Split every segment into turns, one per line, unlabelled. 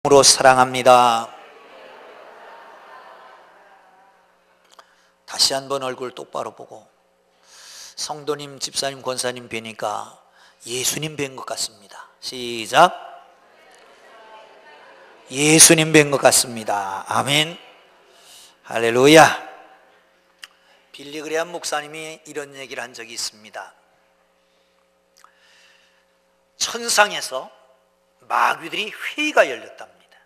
으로 사랑합니다. 다시 한번 얼굴 똑바로 보고 성도님, 집사님, 권사님 뵈니까 예수님 뵌 것 같습니다. 시작. 예수님 뵌 것 같습니다. 아멘. 할렐루야. 빌리 그레함 목사님이 이런 얘기를 한 적이 있습니다. 천상에서 마귀들이 회의가 열렸답니다.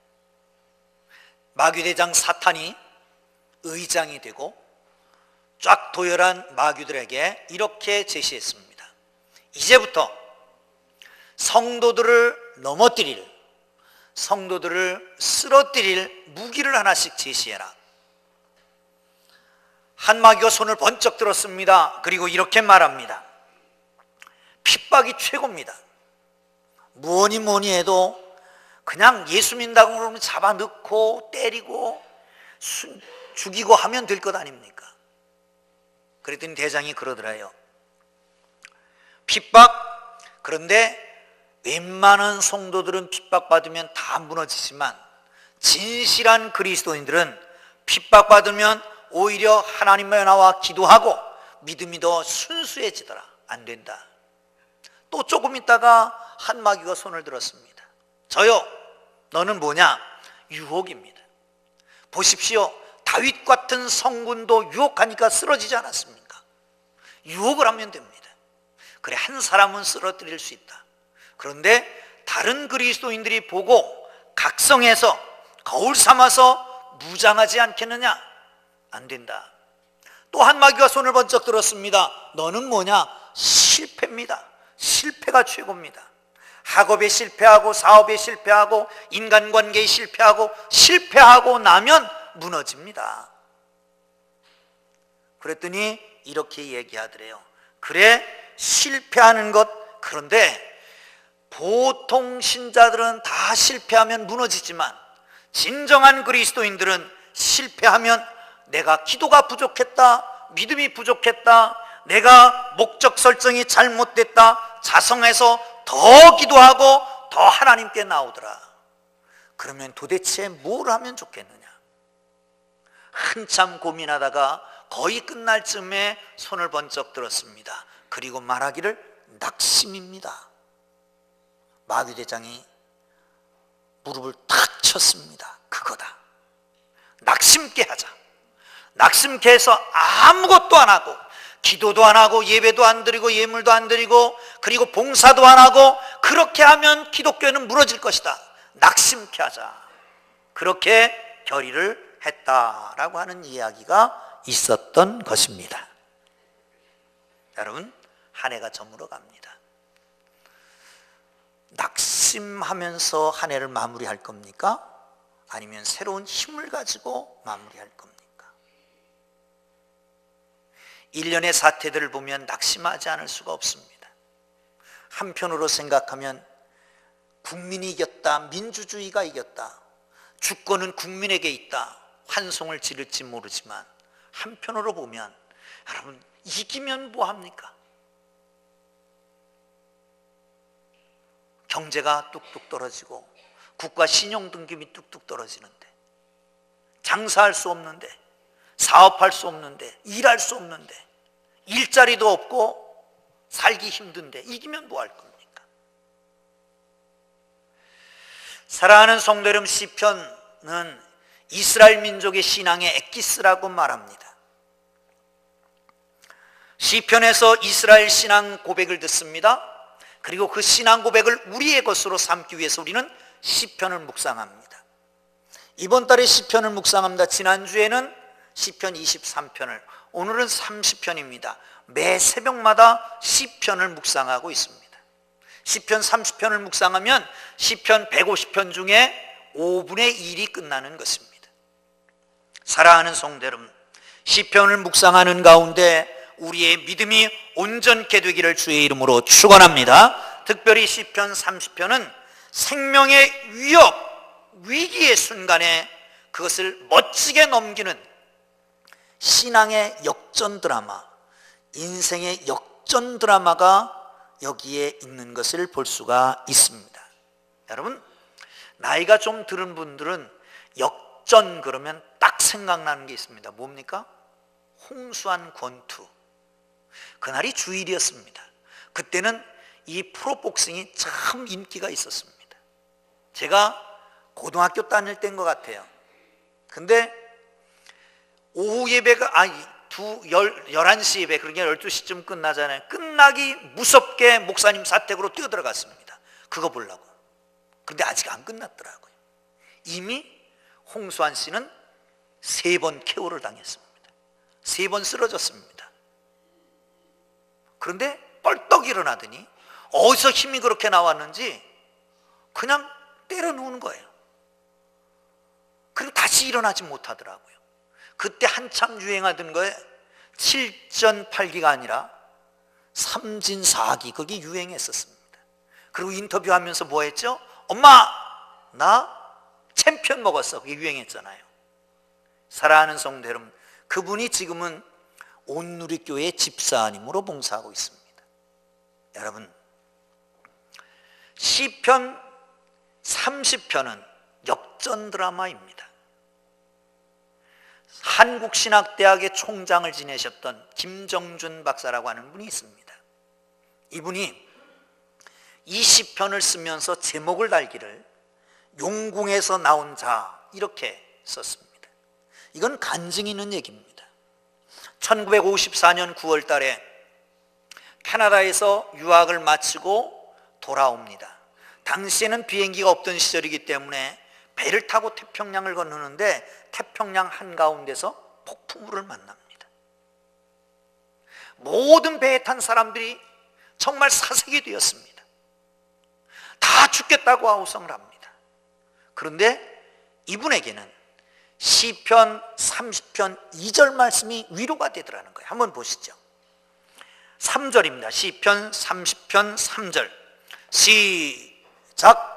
마귀대장 사탄이 의장이 되고 쫙 도열한 마귀들에게 이렇게 제시했습니다. 이제부터 성도들을 넘어뜨릴, 성도들을 쓰러뜨릴 무기를 하나씩 제시해라. 한 마귀가 손을 번쩍 들었습니다. 그리고 이렇게 말합니다. 핍박이 최고입니다. 뭐니 해도 그냥 예수 믿는다고 그러면 잡아 넣고 때리고 죽이고 하면 될 것 아닙니까? 그랬더니 대장이 그러더라요. 핍박, 그런데 웬만한 성도들은 핍박받으면 다 무너지지만 진실한 그리스도인들은 핍박받으면 오히려 하나님께 나와 기도하고 믿음이 더 순수해지더라. 안 된다. 또 조금 있다가 한 마귀가 손을 들었습니다. 저요, 너는 뭐냐? 유혹입니다. 보십시오. 다윗 같은 성군도 유혹하니까 쓰러지지 않았습니까? 유혹을 하면 됩니다. 그래, 한 사람은 쓰러뜨릴 수 있다. 그런데 다른 그리스도인들이 보고 각성해서 거울 삼아서 무장하지 않겠느냐? 안 된다. 또 한 마귀가 손을 번쩍 들었습니다. 너는 뭐냐? 실패입니다. 실패가 최고입니다. 학업에 실패하고 사업에 실패하고 인간관계에 실패하고 나면 무너집니다. 그랬더니 이렇게 얘기하더래요. 그래, 실패하는 것, 그런데 보통 신자들은 다 실패하면 무너지지만 진정한 그리스도인들은 실패하면 내가 기도가 부족했다, 믿음이 부족했다, 내가 목적 설정이 잘못됐다, 자성해서 더 기도하고 더 하나님께 나오더라. 그러면 도대체 뭘 하면 좋겠느냐? 한참 고민하다가 거의 끝날 쯤에 손을 번쩍 들었습니다. 그리고 말하기를 낙심입니다. 마귀대장이 무릎을 탁 쳤습니다. 그거다. 낙심케 하자. 낙심케 해서 아무것도 안 하고 기도도 안 하고 예배도 안 드리고 예물도 안 드리고 그리고 봉사도 안 하고 그렇게 하면 기독교는 무너질 것이다. 낙심케 하자. 그렇게 결의를 했다라고 하는 이야기가 있었던 것입니다. 여러분, 한 해가 저물어 갑니다. 낙심하면서 한 해를 마무리할 겁니까? 아니면 새로운 힘을 가지고 마무리할 겁니까? 1년의 사태들을 보면 낙심하지 않을 수가 없습니다. 한편으로 생각하면 국민이 이겼다, 민주주의가 이겼다, 주권은 국민에게 있다, 환송을 지를지 모르지만 한편으로 보면 여러분, 이기면 뭐합니까? 경제가 뚝뚝 떨어지고 국가 신용등급이 뚝뚝 떨어지는데 장사할 수 없는데 사업할 수 없는데 일할 수 없는데 일자리도 없고 살기 힘든데 이기면 뭐 할 겁니까? 사랑하는 성도 여러분, 시편은 이스라엘 민족의 신앙의 엑기스라고 말합니다. 시편에서 이스라엘 신앙 고백을 듣습니다. 그리고 그 신앙 고백을 우리의 것으로 삼기 위해서 우리는 시편을 묵상합니다. 이번 달에 시편을 묵상합니다. 지난주에는 시편 23편을, 오늘은 30편입니다. 매 새벽마다 시편을 묵상하고 있습니다. 시편 30편을 묵상하면 시편 150편 중에 5분의 1이 끝나는 것입니다. 사랑하는 성도 여러분, 시편을 묵상하는 가운데 우리의 믿음이 온전케 되기를 주의 이름으로 축원합니다. 특별히 시편 30편은 생명의 위협, 위기의 순간에 그것을 멋지게 넘기는 신앙의 역전 드라마, 인생의 역전 드라마가 여기에 있는 것을 볼 수가 있습니다. 여러분, 나이가 좀 들은 분들은 역전 그러면 딱 생각나는 게 있습니다. 뭡니까? 홍수한 권투. 그날이 주일이었습니다. 그때는 이 프로복싱이 참 인기가 있었습니다. 제가 고등학교 다닐 때인 것 같아요. 근데 오후 예배가 11시 예배, 그러니까 12시쯤 끝나잖아요. 끝나기 무섭게 목사님 사택으로 뛰어들어갔습니다. 그거 보려고. 그런데 아직 안 끝났더라고요. 이미 홍수환 씨는 3번 KO를 당했습니다. 3번 쓰러졌습니다. 그런데 뻘떡 일어나더니 어디서 힘이 그렇게 나왔는지 그냥 때려 누우는 거예요. 그리고 다시 일어나지 못하더라고요. 그때 한참 유행하던 거에 7전 8기가 아니라 3진 4기, 그게 유행했었습니다. 그리고 인터뷰하면서 뭐 했죠? 엄마, 나 챔피언 먹었어. 그게 유행했잖아요. 사랑하는 성도 여러분, 그분이 지금은 온누리교회 집사님으로 봉사하고 있습니다. 여러분, 시편 30편은 역전 드라마입니다. 한국신학대학의 총장을 지내셨던 김정준 박사라고 하는 분이 있습니다. 이분이 20편을 쓰면서 제목을 달기를 용궁에서 나온 자 이렇게 썼습니다. 이건 간증이 있는 얘기입니다. 1954년 9월 달에 캐나다에서 유학을 마치고 돌아옵니다. 당시에는 비행기가 없던 시절이기 때문에 배를 타고 태평양을 건너는데 태평양 한가운데서 폭풍우를 만납니다. 모든 배에 탄 사람들이 정말 사색이 되었습니다. 다 죽겠다고 아우성을 합니다. 그런데 이분에게는 시편 30편 2절 말씀이 위로가 되더라는 거예요. 한번 보시죠. 3절입니다. 시편 30편 3절 시작.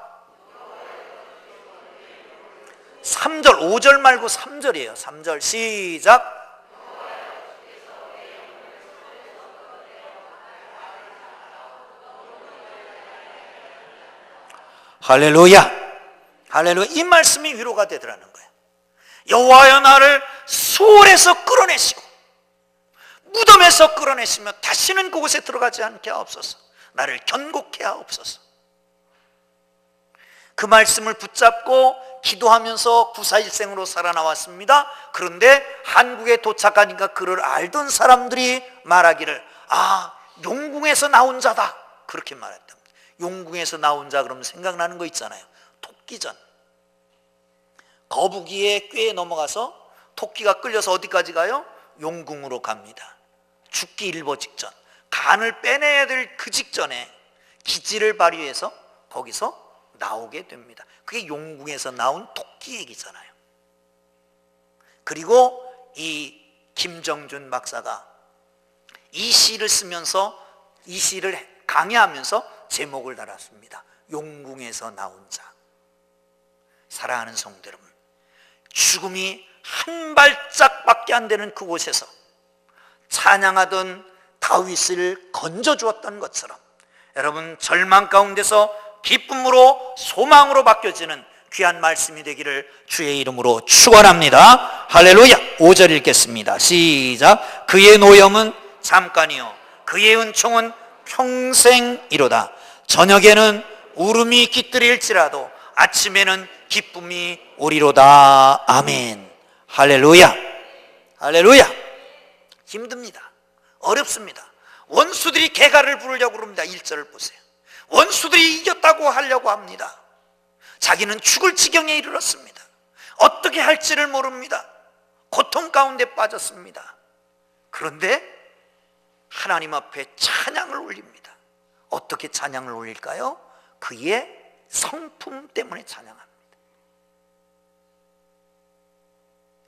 3절, 5절 말고 3절이에요. 3절 시작. 할렐루야, 할렐루야. 이 말씀이 위로가 되더라는 거예요. 여호와여, 나를 수월에서 끌어내시고 무덤에서 끌어내시며 다시는 그곳에 들어가지 않게 하옵소서. 나를 견고케 하옵소서. 그 말씀을 붙잡고 기도하면서 구사일생으로 살아나왔습니다. 그런데 한국에 도착하니까 그를 알던 사람들이 말하기를 용궁에서 나온 자다, 그렇게 말했답니다. 용궁에서 나온 자 그러면 생각나는 거 있잖아요. 토끼전. 거북이의 꾀에 넘어가서 토끼가 끌려서 어디까지 가요? 용궁으로 갑니다. 죽기 일보 직전, 간을 빼내야 될 그 직전에 기지를 발휘해서 거기서 나오게 됩니다. 그게 용궁에서 나온 토끼 얘기잖아요. 그리고 이 김정준 박사가 이 시를 쓰면서, 이 시를 강의하면서 제목을 달았습니다. 용궁에서 나온 자. 사랑하는 성도 여러분, 죽음이 한 발짝밖에 안 되는 그곳에서 찬양하던 다윗을 건져주었던 것처럼 여러분, 절망 가운데서 기쁨으로 소망으로 바뀌어지는 귀한 말씀이 되기를 주의 이름으로 축원합니다. 할렐루야. 5절 읽겠습니다. 시작. 그의 노염은 잠깐이요 그의 은총은 평생이로다. 저녁에는 울음이 깃들일지라도 아침에는 기쁨이 오리로다. 아멘. 할렐루야, 할렐루야. 힘듭니다. 어렵습니다. 원수들이 개가를 부르려고 그럽니다. 1절을 보세요. 원수들이 이겼다고 하려고 합니다. 자기는 죽을 지경에 이르렀습니다. 어떻게 할지를 모릅니다. 고통 가운데 빠졌습니다. 그런데 하나님 앞에 찬양을 올립니다. 어떻게 찬양을 올릴까요? 그의 성품 때문에 찬양합니다.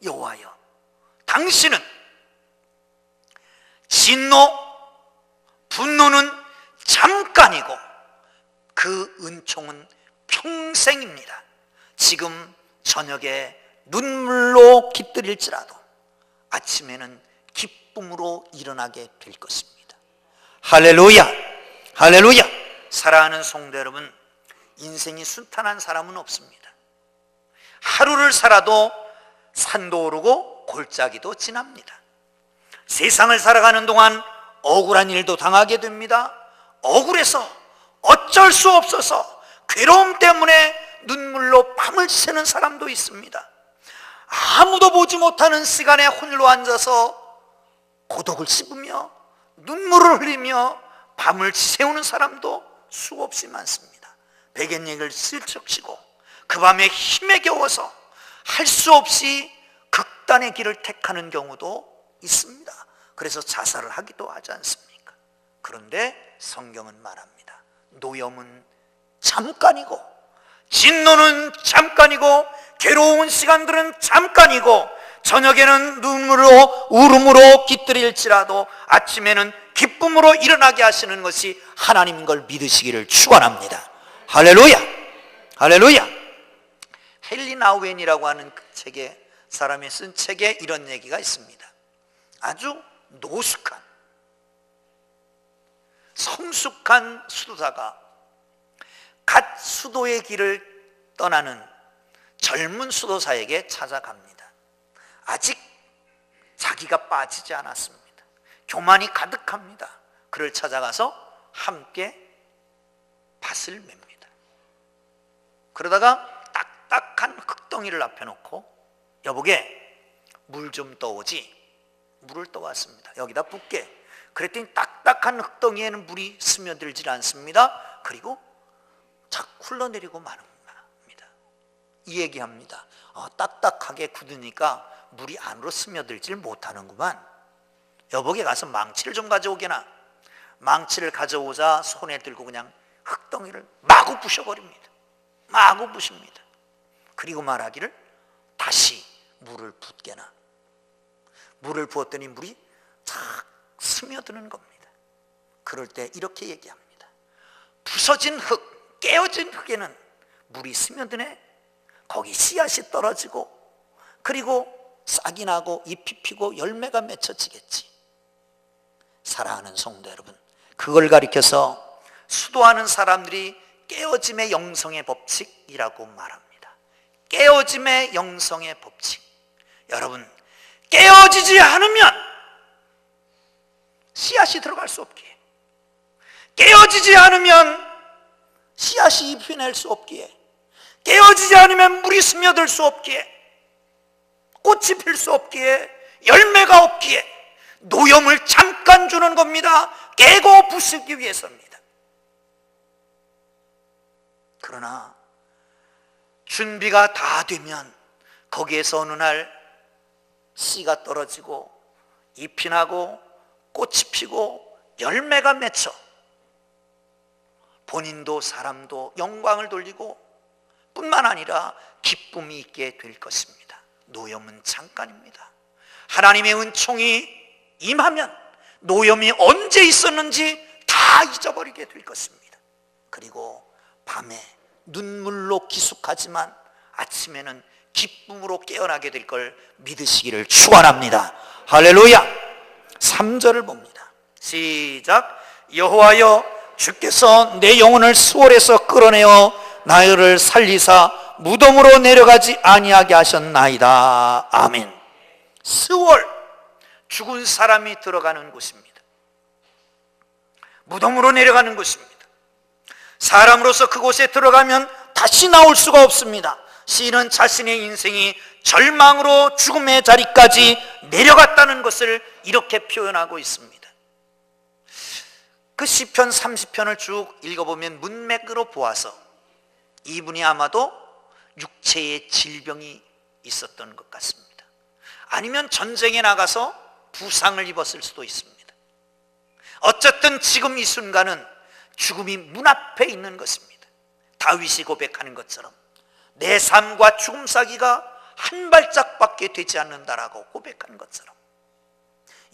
여호와여, 당신은 진노, 분노는 잠깐이고 그 은총은 평생입니다. 지금 저녁에 눈물로 깃들일지라도 아침에는 기쁨으로 일어나게 될 것입니다. 할렐루야, 할렐루야. 사랑하는 성도 여러분, 인생이 순탄한 사람은 없습니다. 하루를 살아도 산도 오르고 골짜기도 지납니다. 세상을 살아가는 동안 억울한 일도 당하게 됩니다. 억울해서 어쩔 수 없어서 괴로움 때문에 눈물로 밤을 새는 사람도 있습니다. 아무도 보지 못하는 시간에 홀로 앉아서 고독을 씹으며 눈물을 흘리며 밤을 지새우는 사람도 수없이 많습니다. 백엔얘기를 슬쩍 치고 그 밤에 힘에 겨워서 할 수 없이 극단의 길을 택하는 경우도 있습니다. 그래서 자살을 하기도 하지 않습니까? 그런데 성경은 말합니다. 노염은 잠깐이고 진노는 잠깐이고 괴로운 시간들은 잠깐이고 저녁에는 눈물로 울음으로 깃들일지라도 아침에는 기쁨으로 일어나게 하시는 것이 하나님인 걸 믿으시기를 축원합니다. 할렐루야! 할렐루야! 헨리 나우엔이라고 하는 그 책에 사람이 쓴 책에 이런 얘기가 있습니다. 아주 노숙한 성숙한 수도사가 갓 수도의 길을 떠나는 젊은 수도사에게 찾아갑니다. 아직 자기가 빠지지 않았습니다. 교만이 가득합니다. 그를 찾아가서 함께 밭을 맵니다. 그러다가 딱딱한 흙덩이를 앞에 놓고 여보게 물 좀 떠오지. 물을 떠왔습니다. 여기다 붓게. 그랬더니 딱딱한 흙덩이에는 물이 스며들질 않습니다. 그리고 자꾸 흘러내리고 마는 겁니다. 이 얘기합니다. 딱딱하게 굳으니까 물이 안으로 스며들질 못하는구만. 여보게 가서 망치를 좀 가져오게나. 망치를 가져오자 손에 들고 그냥 흙덩이를 마구 부셔버립니다. 마구 부십니다. 그리고 말하기를 다시 물을 붓게나. 물을 부었더니 물이 탁 스며드는 겁니다. 그럴 때 이렇게 얘기합니다. 부서진 흙, 깨어진 흙에는 물이 스며드네. 거기 씨앗이 떨어지고 그리고 싹이 나고 잎이 피고 열매가 맺혀지겠지. 사랑하는 성도 여러분, 그걸 가리켜서 수도하는 사람들이 깨어짐의 영성의 법칙이라고 말합니다. 깨어짐의 영성의 법칙. 여러분, 깨어지지 않으면 씨앗이 들어갈 수 없기에, 깨어지지 않으면 씨앗이 잎이 낼 수 없기에, 깨어지지 않으면 물이 스며들 수 없기에, 꽃이 필 수 없기에, 열매가 없기에 노염을 잠깐 주는 겁니다. 깨고 부수기 위해서입니다. 그러나 준비가 다 되면 거기에서 어느 날 씨가 떨어지고 잎이 나고 꽃이 피고 열매가 맺혀 본인도 사람도 영광을 돌리고 뿐만 아니라 기쁨이 있게 될 것입니다. 노염은 잠깐입니다. 하나님의 은총이 임하면 노염이 언제 있었는지 다 잊어버리게 될 것입니다. 그리고 밤에 눈물로 기숙하지만 아침에는 기쁨으로 깨어나게 될 걸 믿으시기를 축원합니다. 할렐루야. 3절을 봅니다. 시작. 여호와여 주께서 내 영혼을 수월에서 끌어내어 나를 살리사 무덤으로 내려가지 아니하게 하셨나이다. 아멘. 스월, 죽은 사람이 들어가는 곳입니다. 무덤으로 내려가는 곳입니다. 사람으로서 그곳에 들어가면 다시 나올 수가 없습니다. 시인은 자신의 인생이 절망으로 죽음의 자리까지 내려갔다는 것을 이렇게 표현하고 있습니다. 그 시편 30편을 쭉 읽어보면 문맥으로 보아서 이분이 아마도 육체의 질병이 있었던 것 같습니다. 아니면 전쟁에 나가서 부상을 입었을 수도 있습니다. 어쨌든 지금 이 순간은 죽음이 문 앞에 있는 것입니다. 다윗이 고백하는 것처럼 내 삶과 죽음 사기가 한 발짝밖에 되지 않는다라고 고백한 것처럼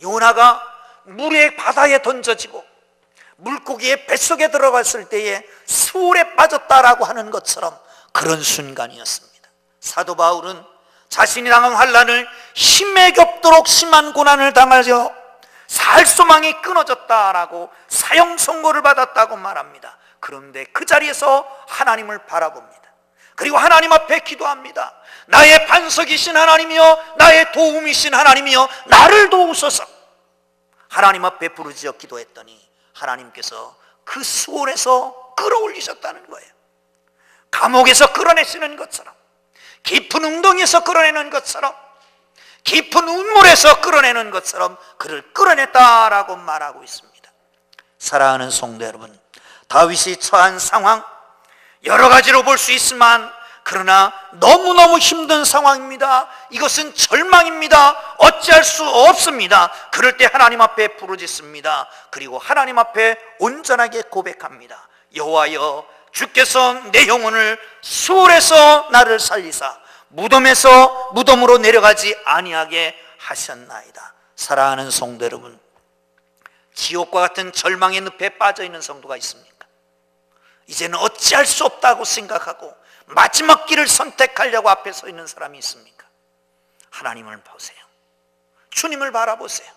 요나가 물의 바다에 던져지고 물고기의 뱃속에 들어갔을 때에 수월에 빠졌다라고 하는 것처럼 그런 순간이었습니다. 사도 바울은 자신이 당한 환난을 힘에 겹도록 심한 고난을 당하여 살 소망이 끊어졌다라고 사형 선고를 받았다고 말합니다. 그런데 그 자리에서 하나님을 바라봅니다. 그리고 하나님 앞에 기도합니다. 나의 반석이신 하나님이여, 나의 도움이신 하나님이여, 나를 도우소서. 하나님 앞에 부르짖어 기도했더니 하나님께서 그 수월에서 끌어올리셨다는 거예요. 감옥에서 끌어내시는 것처럼, 깊은 웅덩이에서 끌어내는 것처럼, 깊은 운물에서 끌어내는 것처럼 그를 끌어냈다라고 말하고 있습니다. 사랑하는 성도 여러분, 다윗이 처한 상황 여러 가지로 볼 수 있지만, 그러나 너무너무 힘든 상황입니다. 이것은 절망입니다. 어찌할 수 없습니다. 그럴 때 하나님 앞에 부르짖습니다. 그리고 하나님 앞에 온전하게 고백합니다. 여호와여, 주께서 내 영혼을 수월에서 나를 살리사 무덤에서 무덤으로 내려가지 아니하게 하셨나이다. 사랑하는 성도 여러분, 지옥과 같은 절망의 늪에 빠져있는 성도가 있습니까? 이제는 어찌할 수 없다고 생각하고 마지막 길을 선택하려고 앞에 서 있는 사람이 있습니까? 하나님을 보세요. 주님을 바라보세요.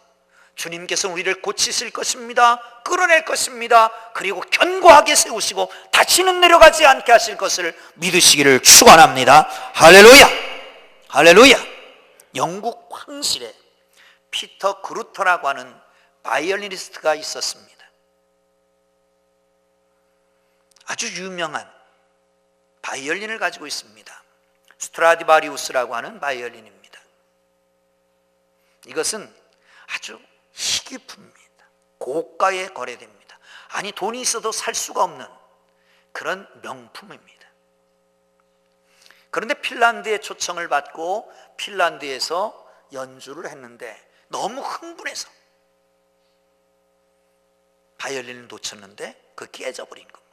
주님께서 우리를 고치실 것입니다. 끌어낼 것입니다. 그리고 견고하게 세우시고 다시는 내려가지 않게 하실 것을 믿으시기를 축원합니다. 할렐루야! 할렐루야! 영국 황실에 피터 그루터라고 하는 바이올리니스트가 있었습니다. 아주 유명한 바이올린을 가지고 있습니다. 스트라디바리우스라고 하는 바이올린입니다. 이것은 아주 희귀품입니다. 고가에 거래됩니다. 아니, 돈이 있어도 살 수가 없는 그런 명품입니다. 그런데 핀란드의 초청을 받고 핀란드에서 연주를 했는데 너무 흥분해서 바이올린을 놓쳤는데 그 깨져버린 겁니다.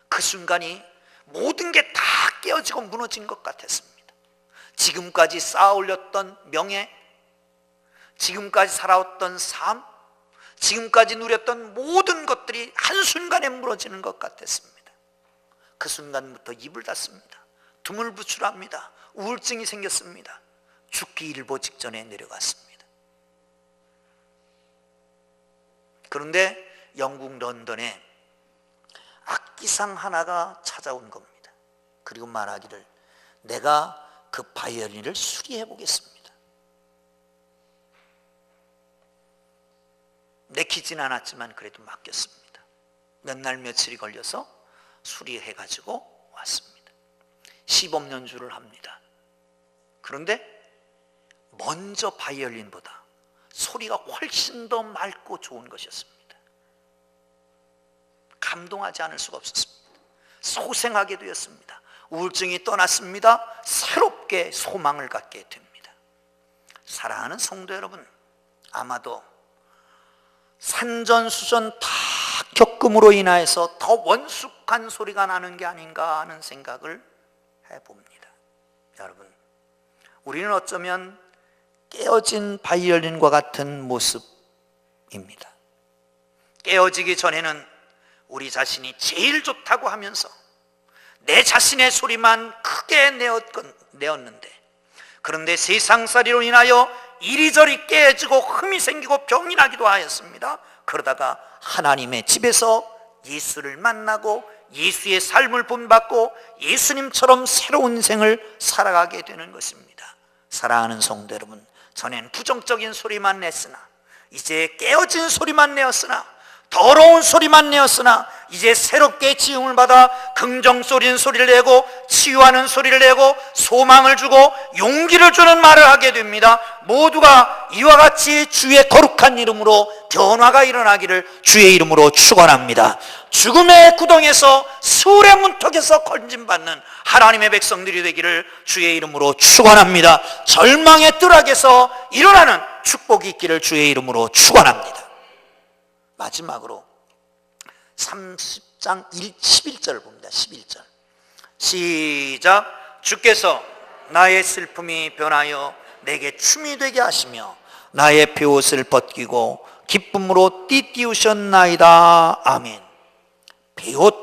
그 순간이 모든 게 다 깨어지고 무너진 것 같았습니다. 지금까지 쌓아 올렸던 명예, 지금까지 살아왔던 삶, 지금까지 누렸던 모든 것들이 한순간에 무너지는 것 같았습니다. 그 순간부터 입을 닫습니다. 두물부출합니다. 우울증이 생겼습니다. 죽기 일보 직전에 내려갔습니다. 그런데 영국 런던에 악기상 하나가 찾아온 겁니다. 그리고 말하기를, 내가 그 바이올린을 수리해 보겠습니다. 내키진 않았지만 그래도 맡겼습니다. 몇 날 며칠이 걸려서 수리해 가지고 왔습니다. 시범 연주를 합니다. 그런데 먼저 바이올린보다 소리가 훨씬 더 맑고 좋은 것이었습니다. 감동하지 않을 수가 없었습니다. 소생하게 되었습니다. 우울증이 떠났습니다. 새롭게 소망을 갖게 됩니다. 사랑하는 성도 여러분, 아마도 산전수전 다 겪음으로 인하여서 더 원숙한 소리가 나는 게 아닌가 하는 생각을 해봅니다. 여러분, 우리는 어쩌면 깨어진 바이올린과 같은 모습입니다. 깨어지기 전에는 우리 자신이 제일 좋다고 하면서 내 자신의 소리만 크게 내었는데, 그런데 세상살이로 인하여 이리저리 깨지고 흠이 생기고 병이 나기도 하였습니다. 그러다가 하나님의 집에서 예수를 만나고 예수의 삶을 본받고 예수님처럼 새로운 생을 살아가게 되는 것입니다. 사랑하는 성도 여러분, 전엔 부정적인 소리만 냈으나, 이제 깨어진 소리만 내었으나, 더러운 소리만 내었으나, 이제 새롭게 지음을 받아 긍정적인 소리를 내고 치유하는 소리를 내고 소망을 주고 용기를 주는 말을 하게 됩니다. 모두가 이와 같이 주의 거룩한 이름으로 변화가 일어나기를 주의 이름으로 축원합니다. 죽음의 구덩에서 수울의 문턱에서 건짐받는 하나님의 백성들이 되기를 주의 이름으로 축원합니다. 절망의 뜰악에서 일어나는 축복이 있기를 주의 이름으로 축원합니다. 마지막으로 30장 11절을 봅니다. 11절 시작. 주께서 나의 슬픔이 변하여 내게 춤이 되게 하시며 나의 베옷을 벗기고 기쁨으로 띠띠우셨나이다. 아멘. 베옷,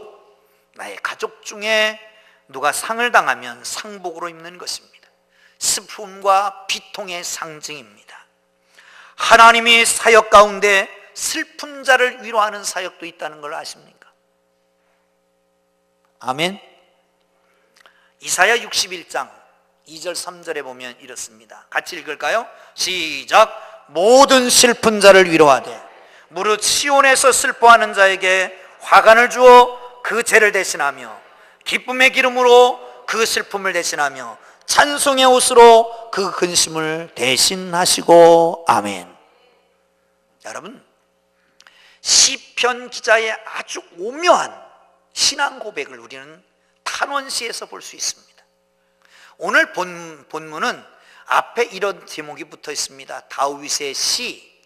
나의 가족 중에 누가 상을 당하면 상복으로 입는 것입니다. 슬픔과 비통의 상징입니다. 하나님이 사역 가운데 슬픈 자를 위로하는 사역도 있다는 걸 아십니까? 아멘. 이사야 61장 2절 3절에 보면 이렇습니다. 같이 읽을까요? 시작. 모든 슬픈 자를 위로하되 무릇 시온에서 슬퍼하는 자에게 화관을 주어 그 죄를 대신하며 기쁨의 기름으로 그 슬픔을 대신하며 찬송의 옷으로 그 근심을 대신하시고. 아멘. 여러분, 시편 기자의 아주 오묘한 신앙 고백을 우리는 탄원시에서 볼 수 있습니다. 오늘 본문은 앞에 이런 제목이 붙어 있습니다. 다윗의 시.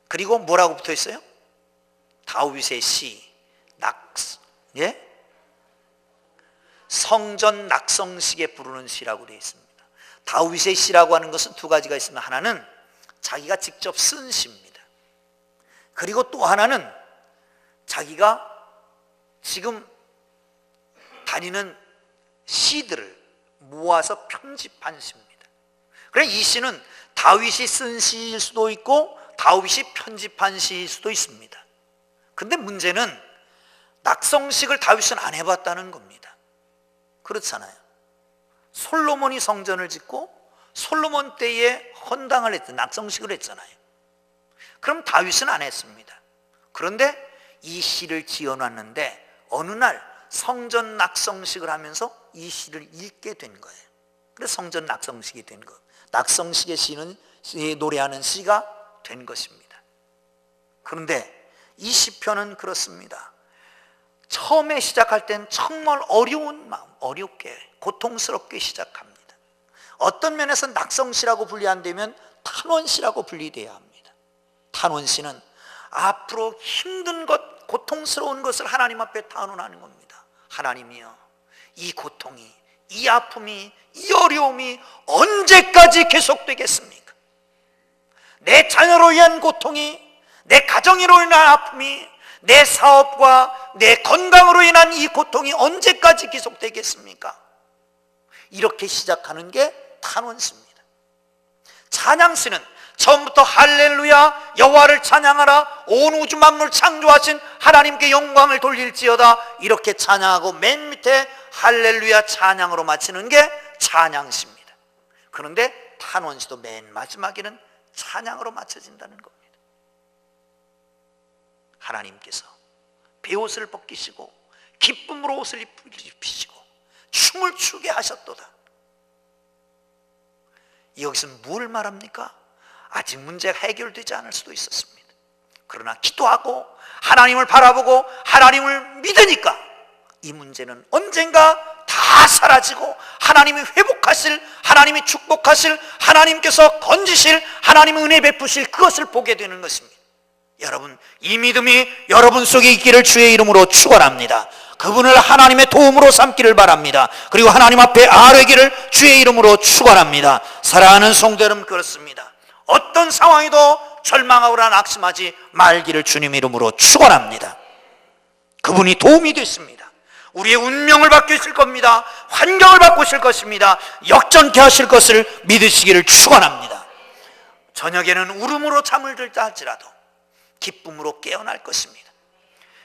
그리고 뭐라고 붙어 있어요? 다윗의 시. 성전 낙성식에 부르는 시라고 되어 있습니다. 다윗의 시라고 하는 것은 두 가지가 있습니다. 하나는 자기가 직접 쓴 시입니다. 그리고 또 하나는 자기가 지금 다니는 시들을 모아서 편집한 시입니다. 그래서 이 시는 다윗이 쓴 시일 수도 있고 다윗이 편집한 시일 수도 있습니다. 근데 문제는 낙성식을 다윗은 안 해봤다는 겁니다. 그렇잖아요. 솔로몬이 성전을 짓고 솔로몬 때에 헌당을 했잖아요. 낙성식을 했잖아요. 그럼 다윗은 안 했습니다. 그런데 이 시를 지어놨는데 어느 날 성전 낙성식을 하면서 이 시를 읽게 된 거예요. 그래서 성전 낙성식이 된 거. 낙성식의 시는 노래하는 시가 된 것입니다. 그런데 이 시편은 그렇습니다. 처음에 시작할 땐 정말 어려운 마음, 어렵게 고통스럽게 시작합니다. 어떤 면에서 낙성시라고 분리 안 되면 탄원시라고 분리돼야 합니다. 탄원시는 앞으로 힘든 것, 고통스러운 것을 하나님 앞에 탄원하는 겁니다. 하나님이여, 이 고통이, 이 아픔이, 이 어려움이 언제까지 계속되겠습니까? 내 자녀로 인한 고통이, 내 가정으로 인한 아픔이, 내 사업과 내 건강으로 인한 이 고통이 언제까지 계속되겠습니까? 이렇게 시작하는 게 탄원시입니다. 찬양시는 처음부터 할렐루야 여호와를 찬양하라 온 우주 만물 창조하신 하나님께 영광을 돌릴지어다 이렇게 찬양하고 맨 밑에 할렐루야 찬양으로 마치는 게 찬양시입니다. 그런데 탄원시도 맨 마지막에는 찬양으로 마쳐진다는 겁니다. 하나님께서 베옷을 벗기시고 기쁨으로 옷을 입히시고 춤을 추게 하셨도다. 여기서 뭘 말합니까? 아직 문제가 해결되지 않을 수도 있었습니다. 그러나 기도하고 하나님을 바라보고 하나님을 믿으니까 이 문제는 언젠가 다 사라지고 하나님이 회복하실, 하나님이 축복하실, 하나님께서 건지실, 하나님의 은혜 베푸실 그것을 보게 되는 것입니다. 여러분, 이 믿음이 여러분 속에 있기를 주의 이름으로 축원합니다. 그분을 하나님의 도움으로 삼기를 바랍니다. 그리고 하나님 앞에 아뢰기를 주의 이름으로 축원합니다. 사랑하는 성도 여러분, 그렇습니다. 어떤 상황에도 절망하거나 낙심하지 말기를 주님 이름으로 축원합니다. 그분이 도움이 됐습니다. 우리의 운명을 바꾸실 겁니다. 환경을 바꾸실 것입니다. 역전케 하실 것을 믿으시기를 축원합니다. 저녁에는 울음으로 잠을 들다 할지라도 기쁨으로 깨어날 것입니다.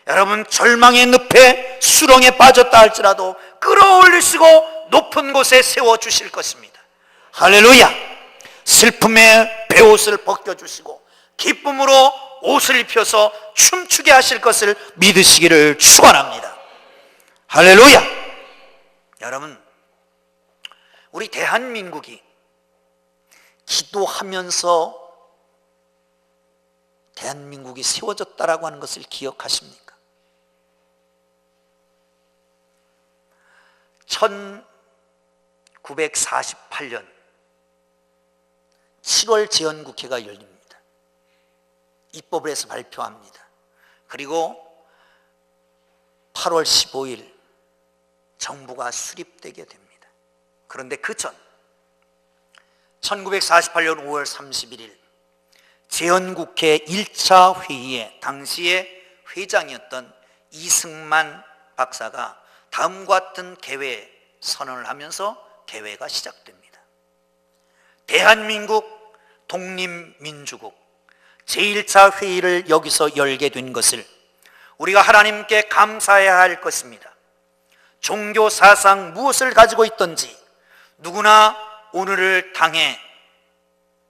여러분, 절망의 늪에 수렁에 빠졌다 할지라도 끌어올리시고 높은 곳에 세워주실 것입니다. 할렐루야. 슬픔의 베옷을 벗겨주시고 기쁨으로 옷을 입혀서 춤추게 하실 것을 믿으시기를 축원합니다. 할렐루야. 여러분, 우리 대한민국이 기도하면서 대한민국이 세워졌다라고 하는 것을 기억하십니까? 1948년 7월 재헌국회가 열립니다. 입법을 해서 발표합니다. 그리고 8월 15일 정부가 수립되게 됩니다. 그런데 그 전 1948년 5월 31일 재헌국회 1차 회의에 당시에 회장이었던 이승만 박사가 다음과 같은 개회 선언을 하면서 개회가 시작됩니다. 대한민국 독립민주국 제1차 회의를 여기서 열게 된 것을 우리가 하나님께 감사해야 할 것입니다. 종교 사상 무엇을 가지고 있든지 누구나 오늘을 당해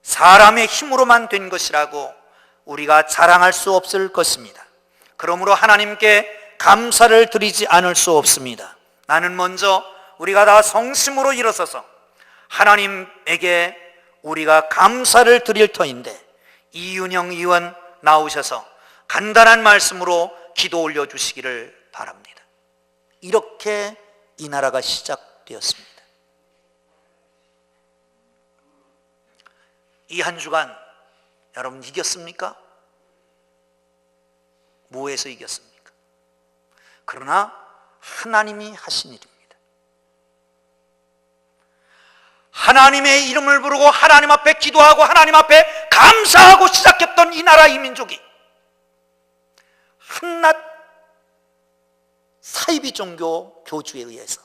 사람의 힘으로만 된 것이라고 우리가 자랑할 수 없을 것입니다. 그러므로 하나님께 감사를 드리지 않을 수 없습니다. 나는 먼저 우리가 다 성심으로 일어서서 하나님에게 우리가 감사를 드릴 터인데, 이윤영 의원 나오셔서 간단한 말씀으로 기도 올려주시기를 바랍니다. 이렇게 이 나라가 시작되었습니다. 이 한 주간 여러분 이겼습니까? 뭐에서 이겼습니까? 그러나 하나님이 하신 일입니다. 하나님의 이름을 부르고 하나님 앞에 기도하고 하나님 앞에 감사하고 시작했던 이 나라 이 민족이 한낱 사이비 종교 교주에 의해서,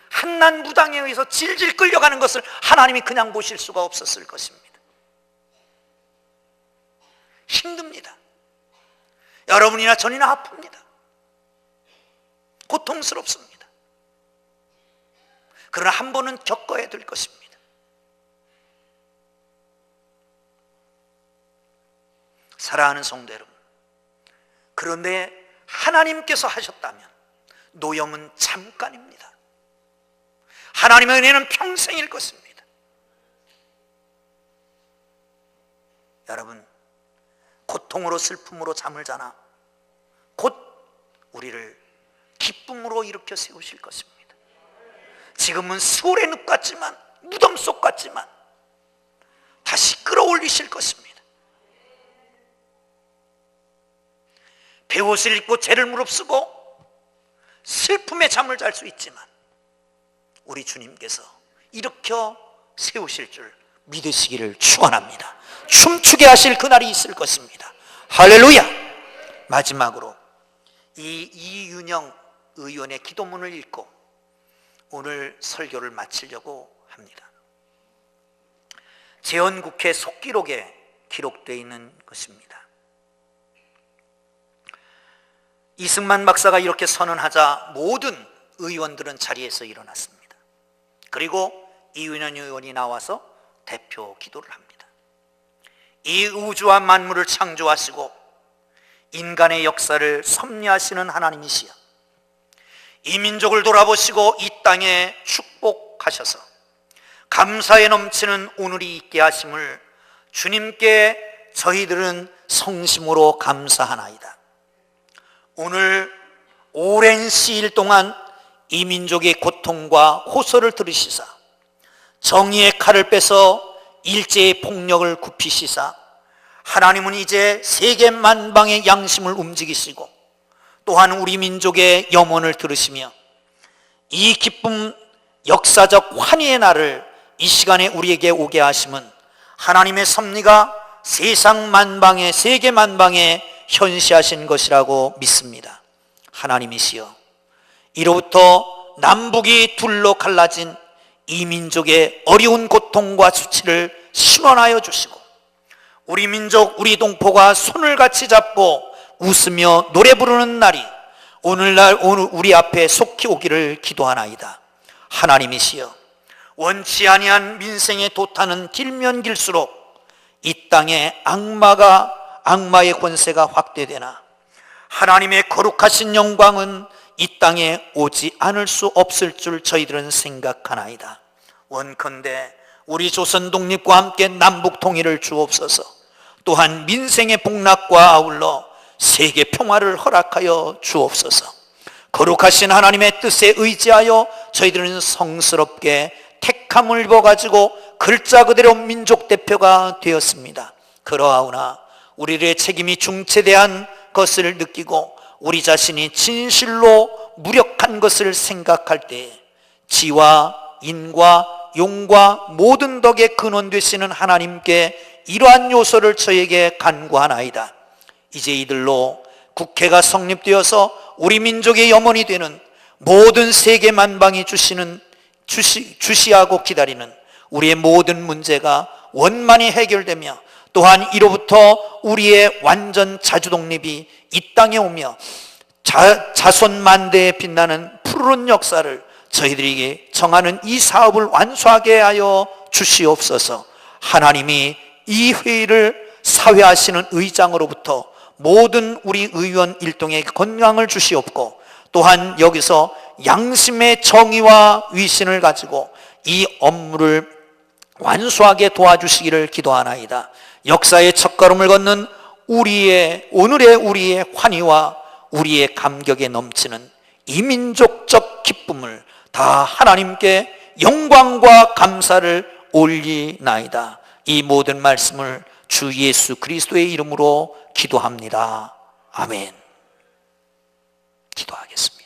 한낱 무당에 의해서 질질 끌려가는 것을 하나님이 그냥 보실 수가 없었을 것입니다. 힘듭니다. 여러분이나 전이나 아픕니다. 고통스럽습니다. 그러나 한 번은 겪어야 될 것입니다. 사랑하는 성도 여러분, 그런데 하나님께서 하셨다면 노염은 잠깐입니다. 하나님의 은혜는 평생일 것입니다. 여러분, 고통으로 슬픔으로 잠을 자나 곧 우리를 기쁨으로 일으켜 세우실 것입니다. 지금은 수월의 늪 같지만, 무덤 속 같지만 다시 끌어올리실 것입니다. 베옷을 입고 죄를 무릅쓰고 슬픔에 잠을 잘 수 있지만 우리 주님께서 일으켜 세우실 줄 믿으시기를 축원합니다. 춤추게 하실 그날이 있을 것입니다. 할렐루야. 마지막으로 이 이윤영 의원의 기도문을 읽고 오늘 설교를 마치려고 합니다. 재헌국회 속기록에 기록되어 있는 것입니다. 이승만 박사가 이렇게 선언하자 모든 의원들은 자리에서 일어났습니다. 그리고 이윤영 의원이 나와서 대표 기도를 합니다. 이 우주와 만물을 창조하시고 인간의 역사를 섭리하시는 하나님이시여, 이 민족을 돌아보시고 이 땅에 축복하셔서 감사에 넘치는 오늘이 있게 하심을 주님께 저희들은 성심으로 감사하나이다. 오늘 오랜 시일 동안 이 민족의 고통과 호소를 들으시사 정의의 칼을 빼서 일제의 폭력을 굽히시사 하나님은 이제 세계 만방의 양심을 움직이시고 또한 우리 민족의 염원을 들으시며 이 기쁨 역사적 환희의 날을 이 시간에 우리에게 오게 하심은 하나님의 섭리가 세상 만방에, 세계 만방에 현시하신 것이라고 믿습니다. 하나님이시여, 이로부터 남북이 둘로 갈라진 이 민족의 어려운 고통과 수치를 신원하여 주시고 우리 민족, 우리 동포가 손을 같이 잡고 웃으며 노래 부르는 날이 오늘날 오늘 우리 앞에 속히 오기를 기도하나이다. 하나님이시여, 원치 아니한 민생의 도타는 길면 길수록 이 땅에 악마의 권세가 확대되나 하나님의 거룩하신 영광은 이 땅에 오지 않을 수 없을 줄 저희들은 생각하나이다. 원컨대 우리 조선 독립과 함께 남북 통일을 주옵소서. 또한 민생의 복락과 아울러 세계 평화를 허락하여 주옵소서. 거룩하신 하나님의 뜻에 의지하여 저희들은 성스럽게 택함을 입어가지고 글자 그대로 민족 대표가 되었습니다. 그러하오나 우리의 책임이 중체대한 것을 느끼고 우리 자신이 진실로 무력한 것을 생각할 때 지와 인과 용과 모든 덕의 근원 되시는 하나님께 이러한 요소를 저에게 간구하나이다. 이제 이들로 국회가 성립되어서 우리 민족의 염원이 되는 모든 세계 만방이 주시하고 기다리는 우리의 모든 문제가 원만히 해결되며 또한 이로부터 우리의 완전 자주 독립이 이 땅에 오며 자손 만대에 빛나는 푸른 역사를 저희들에게 정하는 이 사업을 완수하게 하여 주시옵소서. 하나님이 이 회의를 사회하시는 의장으로부터 모든 우리 의원 일동에게 건강을 주시옵고, 또한 여기서 양심의 정의와 위신을 가지고 이 업무를 완수하게 도와주시기를 기도하나이다. 역사의 첫걸음을 걷는 오늘의 우리의 환희와 우리의 감격에 넘치는 이민족적 기쁨을 다 하나님께 영광과 감사를 올리나이다. 이 모든 말씀을 주 예수 그리스도의 이름으로 기도합니다. 아멘. 기도하겠습니다.